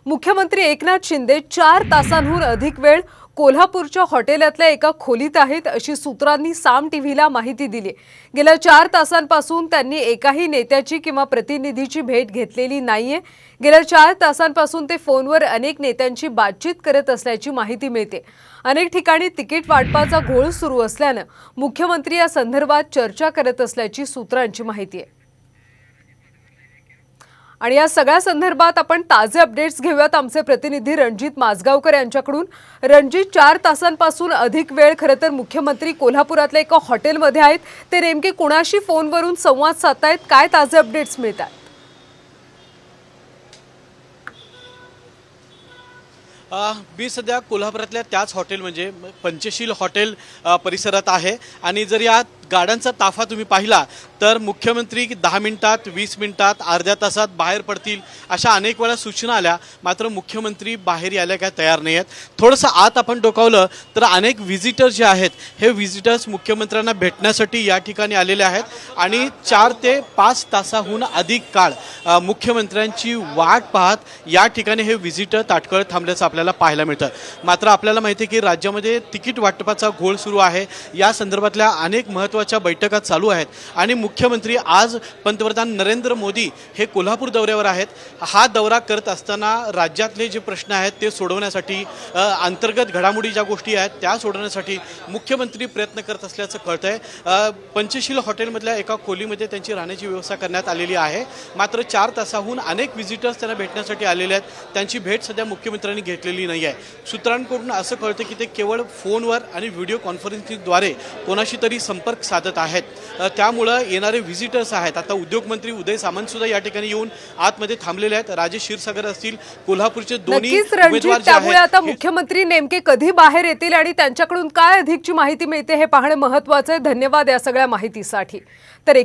मुख्यमंत्री एकनाथ शिंदे 4 तासांहून अधिक वेळ कोल्हापूरच्या हॉटेलातल्या एका खोलीत आहेत अशी सूत्रांनी साम टीव्हीला माहिती दिली। गेल्या 4 तासांपासून त्यांनी एकाही नेत्याची किंवा प्रतिनिधीची भेट घेतलेली नाहीये। गेल्या 4 तासांपासून ते फोनवर अनेक नेत्यांची बातचीत करत असल्याची माहिती मिळते। अनेक ठिकाणी तिकीट वाटपाचा घोळ सुरू असल्याने मुख्यमंत्री या संदर्भात चर्चा करत असल्याची सूत्रांची माहिती आहे। आणि या सगळ्या संदर्भात आपण ताजे अपडेट्स घेऊयात आमचे प्रतिनिधी रणजित माजगावकर यांच्याकडून। रणजित, 4 तासांपासून अधिक वेळ खरं तर मुख्यमंत्री कोल्हापुरातल्या एका हॉटेलमध्ये आहेत। ते नेमके कुणाशी फोनवरून संवाद साधतायत, काय ताजे अपडेट्स मिळतात? मी सध्या कोल्हापुरातल्या त्याच हॉटेल म्हणजे पंचशील हॉटेल परिसरात आहे आणि जर या गाड्यांचा ताफा तुम्ही पाहिला तर मुख्यमंत्री 10 मिनिटात, 20 मिनिटात, अर्ध्या तासात बाहेर पडतील अशा अनेक वेळा सूचना आल्या, मात्र मुख्यमंत्री बाहेर यायला काय तयार नाही आहेत। थोडंसं आत आपण डोकावलं तर अनेक व्हिजिटर्स जे आहेत हे व्हिजिटर्स मुख्यमंत्र्यांना भेटण्यासाठी या ठिकाणी आलेले आहेत आणि 4 ते 5 तासाहून अधिक काळ मुख्यमंत्र्यांची वाट पाहत या ठिकाणी हे व्हिजिटर ताटकळत थांबल्याचं आपल्याला पाहायला मिळतं। मात्र आपल्याला माहिती आहे की राज्यामध्ये तिकीट वाटपाचा घोळ सुरू आहे। या संदर्भातल्या अनेक महत्त्वाच्या बैठका चालू आहेत आणि मुख्यमंत्री आज पंतप्रधान नरेंद्र मोदी हे कोल्हापूर दौऱ्यावर आहेत। हा दौरा करत असताना राज्यातले जे प्रश्न आहेत ते सोडवण्यासाठी, अंतर्गत घडामोडी ज्या गोष्टी आहेत त्या सोडवण्यासाठी मुख्यमंत्री प्रयत्न करत असल्याचं कळतंय। पंचशील हॉटेलमधल्या एका खोलीमध्ये त्यांची राहण्याची व्यवस्था करण्यात आलेली आहे। मात्र 4 तासाहून अनेक व्हिजिटर्स त्यांना भेटण्यासाठी आलेले आहेत। त्यांची भेट सध्या मुख्यमंत्र्यांनी घेतलेली नाही आहे। सूत्रांकडून असं कळतं की ते केवळ फोनवर आणि व्हिडिओ कॉन्फरन्सिंगद्वारे कोणाशी तरी संपर्क साधत आहेत। त्यामुळे येणारे व्हिजिटर्स आहेत, आता उद्योगमंत्री उदय सामंत सुद्धा या ठिकाणी येऊन आतमध्ये थांबलेले आहेत। राजेश क्षीरसागर असतील, कोल्हापूरचे दोन्ही उमेदवार जे आहेत, आता मुख्यमंत्री नेमके कधी बाहेर येतील आणि त्यांच्याकडून काय अधिकची माहिती मिळते हे पाहणे महत्त्वाचं आहे। धन्यवाद या सगळ्या माहितीसाठी। तर